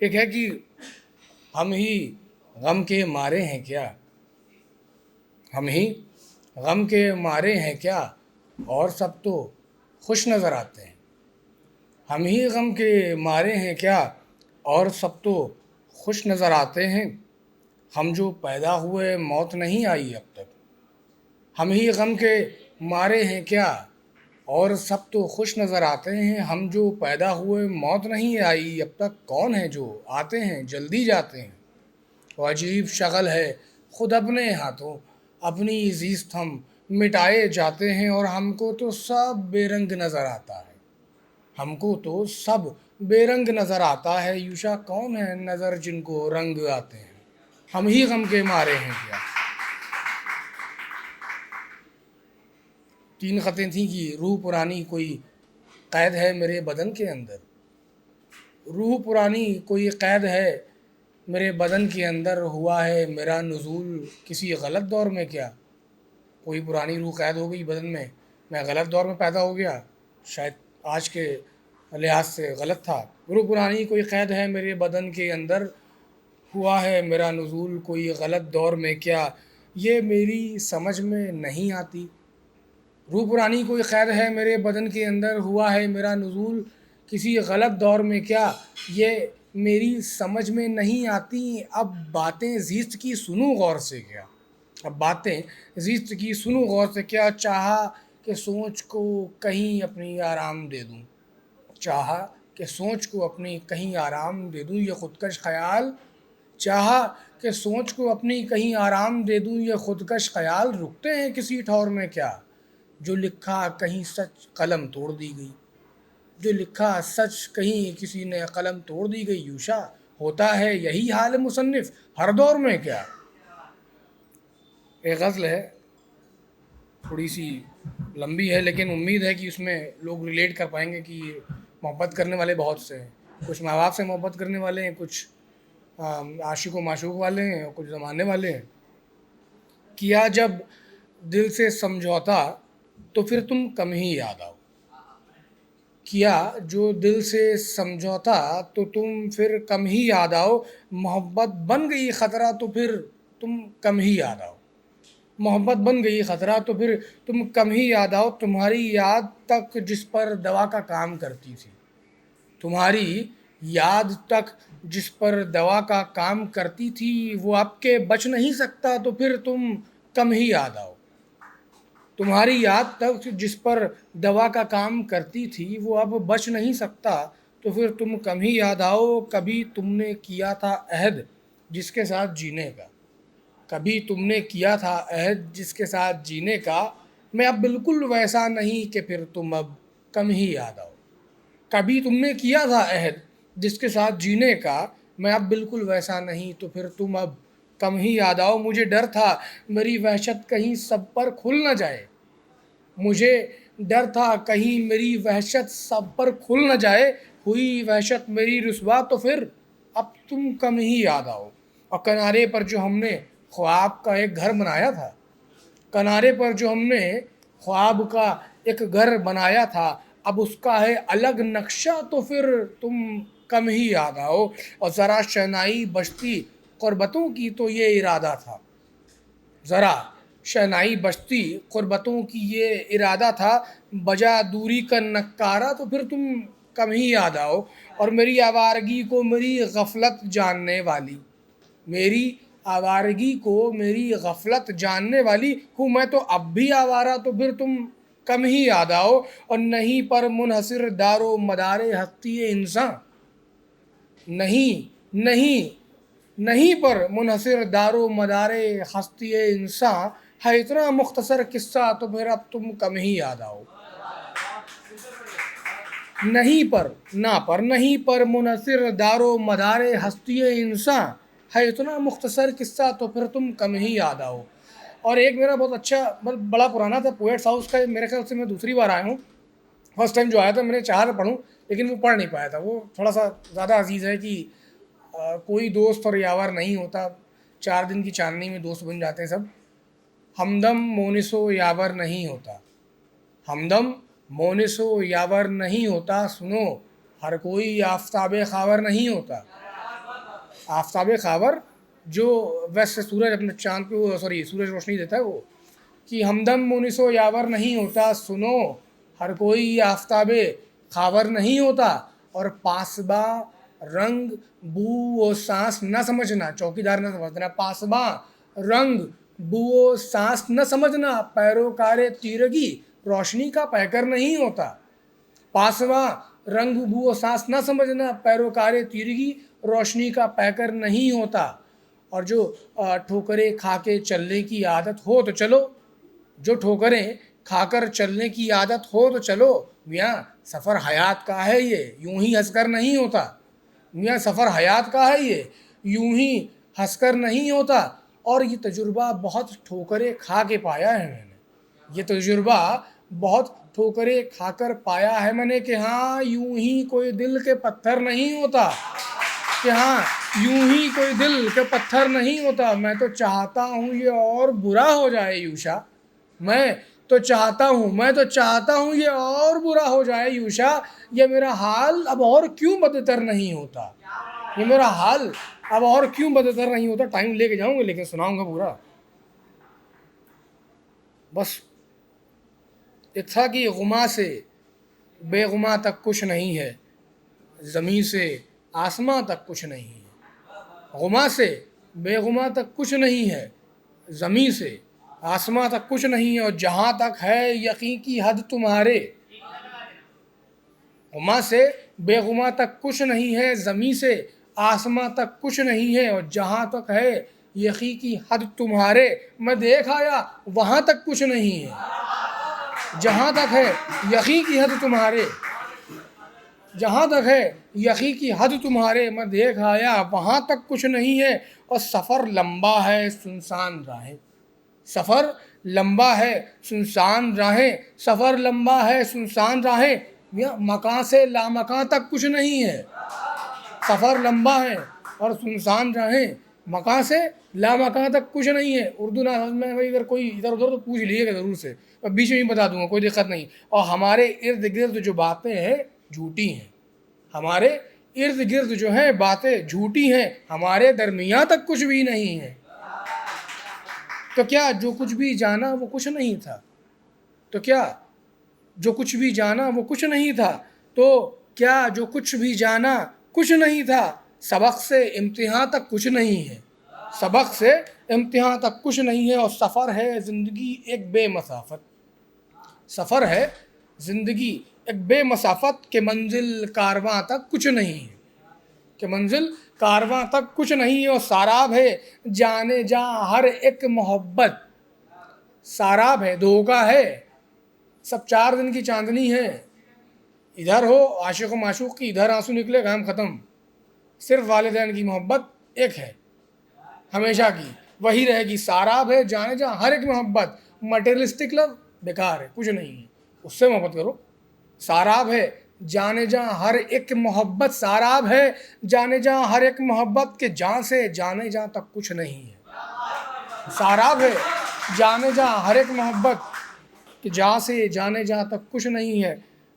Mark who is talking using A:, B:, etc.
A: ایک ہے کہ ہم ہی غم کے مارے ہیں کیا، ہم ہی غم کے مارے ہیں کیا، اور سب تو خوش نظر آتے ہیں، ہم ہی غم کے مارے ہیں کیا، اور سب تو خوش نظر آتے ہیں، ہم جو پیدا ہوئے موت نہیں آئی اب تک، ہم ہی غم کے مارے ہیں کیا، اور سب تو خوش نظر آتے ہیں، ہم جو پیدا ہوئے موت نہیں آئی اب تک، کون ہیں جو آتے ہیں جلدی جاتے ہیں، وہ عجیب شغل ہے خود اپنے ہاتھوں، اپنی زیست ہم مٹائے جاتے ہیں، اور ہم کو تو سب بے رنگ نظر آتا ہے، ہم کو تو سب بے رنگ نظر آتا ہے، یوشا کون ہے نظر جن کو رنگ آتے ہیں، ہم ہی غم کے مارے ہیں کیا۔ تین خطیں تھیں کہ روح پرانی کوئی قید ہے میرے بدن کے اندر، روح پرانی کوئی قید ہے میرے بدن کے اندر، ہوا ہے میرا نزول کسی غلط دور میں کیا، کوئی پرانی روح قید ہو گئی بدن میں غلط دور میں پیدا ہو گیا، شاید آج کے لحاظ سے غلط تھا، روح پرانی کوئی قید ہے میرے بدن کے اندر، ہوا ہے میرا نزول کوئی غلط دور میں کیا، یہ میری سمجھ میں نہیں آتی، روح پرانی کوئی قید ہے میرے بدن کے اندر، ہوا ہے میرا نزول کسی غلط دور میں کیا، یہ میری سمجھ میں نہیں آتی، اب باتیں زیست کی سنوں غور سے کیا، اب باتیں زیست کی سنوں غور سے کیا، چاہا کہ سوچ کو کہیں اپنی آرام دے دوں، چاہا کہ سوچ کو اپنی کہیں آرام دے دوں، یہ خودکش خیال، چاہا کہ سوچ کو اپنی کہیں آرام دے دوں، یہ خودکش خیال رکتے ہیں کسی ٹھور میں کیا، جو لکھا کہیں سچ قلم توڑ دی گئی، جو لکھا سچ کہیں کسی نے قلم توڑ دی گئی، یوشا ہوتا ہے یہی حال مصنف ہر دور میں کیا۔ ایک غزل ہے تھوڑی سی لمبی ہے، لیکن امید ہے کہ اس میں لوگ ریلیٹ کر پائیں گے کہ محبت کرنے والے بہت سے ہیں، کچھ ماں باپ سے محبت کرنے والے ہیں، کچھ عاشق و معشوق والے ہیں، اور کچھ زمانے والے ہیں۔ کیا جب دل سے سمجھوتا تو پھر تم کم ہی یاد آؤ، کیا جو دل سے سمجھوتا تو تم پھر کم ہی یاد آؤ، محبت بن گئی خطرہ تو پھر تم کم ہی یاد آؤ، محبت بن گئی خطرہ تو پھر تم کم ہی یاد آؤ، تمہاری یاد تک جس پر دوا کا کام کرتی تھی، تمہاری یاد تک جس پر دوا کا کام کرتی تھی، وہ اب کے بچ نہیں سکتا تو پھر تم کم ہی یاد آؤ، تمہاری یاد تک جس پر دوا کا کام کرتی تھی، وہ اب بچ نہیں سکتا تو پھر تم کم ہی یاد آؤ، کبھی تم نے کیا تھا عہد جس کے ساتھ جینے کا، کبھی تم نے کیا تھا عہد جس کے ساتھ جینے کا، میں اب بالکل ویسا نہیں کہ پھر تم اب کم ہی یاد آؤ، کبھی تم نے کیا تھا عہد جس کے ساتھ جینے کا، میں اب بالکل ویسا نہیں تو پھر تم اب کم ہی یاد آؤ، مجھے ڈر تھا میری وحشت کہیں سب پر کھل نہ جائے، مجھے ڈر تھا کہیں میری وحشت سب پر کھل نہ جائے، ہوئی وحشت میری رسوا تو پھر اب تم کم ہی یاد آؤ، اور کنارے پر جو ہم نے خواب کا ایک گھر بنایا تھا، کنارے پر جو ہم نے خواب کا ایک گھر بنایا تھا، اب اس کا ہے الگ نقشہ تو پھر تم کم ہی یاد آؤ، اور ذرا شہنائی بجتی قربتوں کی تو یہ ارادہ تھا، ذرا شہنائی بجتی قربتوں کی یہ ارادہ تھا، بجا دوری کا نکارہ تو پھر تم کم ہی یاد آؤ، اور میری آوارگی کو میری غفلت جاننے والی، میری آوارگی کو میری غفلت جاننے والی ہوں میں تو اب بھی آوارہ تو پھر تم کم ہی یاد آؤ، اور نہیں پر منحصر دار و مدار ہستی انسان، نہیں نہیں پر منحصر دار و مدار ہستی انسان، ہے اتنا مختصر قصہ تو پھر اب تم کم ہی یاد آؤ، نہیں پر منحصر دار و مدار ہستی انسان، ہے اتنا مختصر قصہ تو پھر تم کم ہی یاد آؤ۔ اور ایک میرا بہت اچھا بڑا پرانا تھا پوئٹس ہاؤس کا، میرے خیال سے میں دوسری بار آیا ہوں، فرسٹ ٹائم جو آیا تھا میں نے چاہا تھا پڑھوں لیکن وہ پڑھ نہیں پایا تھا، وہ تھوڑا سا زیادہ عزیز ہے کہ کوئی دوست اور یاور نہیں ہوتا، 4 دن کی چاندنی میں دوست بن جاتے ہیں سب، ہمدم مونس و یاور نہیں ہوتا، ہمدم مونس و یاور نہیں ہوتا، سنو ہر کوئی آفتاب خاور نہیں ہوتا، آفتاب خاور جو ویسٹ سے سورج اپنے چاند پہ سورج روشنی دیتا ہے وہ، کہ ہمدم مونس و یاور نہیں ہوتا، سنو ہر کوئی آفتاب خاور نہیں ہوتا، اور پاسباں رنگ بو و سانس نہ سمجھنا، چوکیدار نہ سمجھنا، پاسباں رنگ بو و سانس نہ سمجھنا، پیروکار تیرگی روشنی کا پیکر نہیں ہوتا، پاسباں رنگ بو و سانس نہ سمجھنا، پیروکار تیرگی روشنی کا پیکر نہیں ہوتا، اور جو ٹھوکریں کھا کے چلنے کی عادت ہو تو چلو، جو ٹھوکریں کھا کر چلنے کی عادت ہو تو چلو، میاں سفر حیات کا ہے یہ یوں ہی ہنس کر نہیں ہوتا، میاں سفر حیات کا ہے یہ یوں ہی ہنس کر نہیں ہوتا، اور یہ تجربہ بہت ٹھوکریں کھا کے پایا ہے میں نے، یہ تجربہ بہت ٹھوکریں کھا کر پایا ہے میں نے، کہ ہاں یوں ہی کوئی دل کے پتھر نہیں ہوتا، کہ ہاں یوں ہی کوئی دل کے پتھر نہیں ہوتا، میں تو چاہتا ہوں یہ اور برا ہو جائے یوشا، میں تو چاہتا ہوں یہ اور برا ہو جائے یوشا، یہ میرا حال اب اور کیوں بدتر نہیں ہوتا، یہ میرا حال اب اور کیوں بدتر نہیں ہوتا۔ ٹائم لے کے جاؤں گا لیکن سناؤں گا پورا۔ بس ایک تھا کہ غما سے بے غما تک کچھ نہیں ہے، زمیں سے آسماں تک کچھ نہیں ہے، غما سے بے غما تک کچھ نہیں ہے، زمیں سے آسماں تک کچھ نہیں ہے، اور جہاں تک ہے یقین کی حد تمہارے، غما سے بے غما تک کچھ نہیں ہے، زمیں سے آسماں تک کچھ نہیں ہے، اور جہاں تک ہے یقین کی حد تمہارے، میں دیکھ آیا وہاں تک کچھ نہیں ہے، جہاں تک ہے یقین کی حد تمہارے، جہاں تک ہے یقین کی حد تمہارے، میں دیکھ آیا وہاں تک کچھ نہیں ہے، اور سفر لمبا ہے سنسان راہیں، سفر لمبا ہے سنسان راہیں، سفر لمبا ہے سنسان راہیں، مکان سے لامکان تک کچھ نہیں ہے، سفر لمبا ہے اور سنسان راہیں، مکان سے لامکان تک کچھ نہیں ہے۔ اردو ناظم میں اگر کوئی ادھر ادھر تو پوچھ لیے گا ضرور سے، میں بیچ میں ہی بتا دوں گا، کوئی دقت نہیں۔ اور ہمارے ارد گرد جو باتیں ہیں جھوٹی ہیں، ہمارے ارد گرد جو ہیں باتیں جھوٹی ہیں، ہمارے درمیان تک کچھ بھی نہیں ہے، تو کیا جو کچھ بھی جانا وہ کچھ نہیں تھا، تو کیا جو کچھ بھی جانا وہ کچھ نہیں تھا، تو کیا جو کچھ بھی جانا کچھ نہیں تھا، سبق سے امتحان تک کچھ نہیں ہے، سبق سے امتحان تک کچھ نہیں ہے، اور سفر ہے زندگی ایک بے مسافت، سفر ہے زندگی ایک بے مسافت، کہ منزل کارواں تک کچھ نہیں ہے، کہ منزل کارواں تک کچھ نہیں ہے، اور ساراب ہے جانے جہاں ہر ایک محبت، ساراب ہے دھوکا ہے، سب 4 دن کی چاندنی ہے، ادھر ہو عاشق و معشوق کی، ادھر آنسو نکلے غم ختم، صرف والدین کی محبت ایک ہے ہمیشہ کی، وہی رہے گی، ساراب ہے جانے جہاں ہر ایک محبت، مٹیریلسٹک لو بیکار ہے کچھ نہیں ہے، اس سے محبت کرو، ساراب ہے جانے جہاں ہر ایک محبت، ساراب ہے جانے جہاں ہر ایک محبت، کہ جہاں سے جانے جہاں تک کچھ نہیں ہے، ساراب ہے جانے جہاں ہر ایک محبت، کہ جہاں سے جانے جہاں تک کچھ نہیں ہے،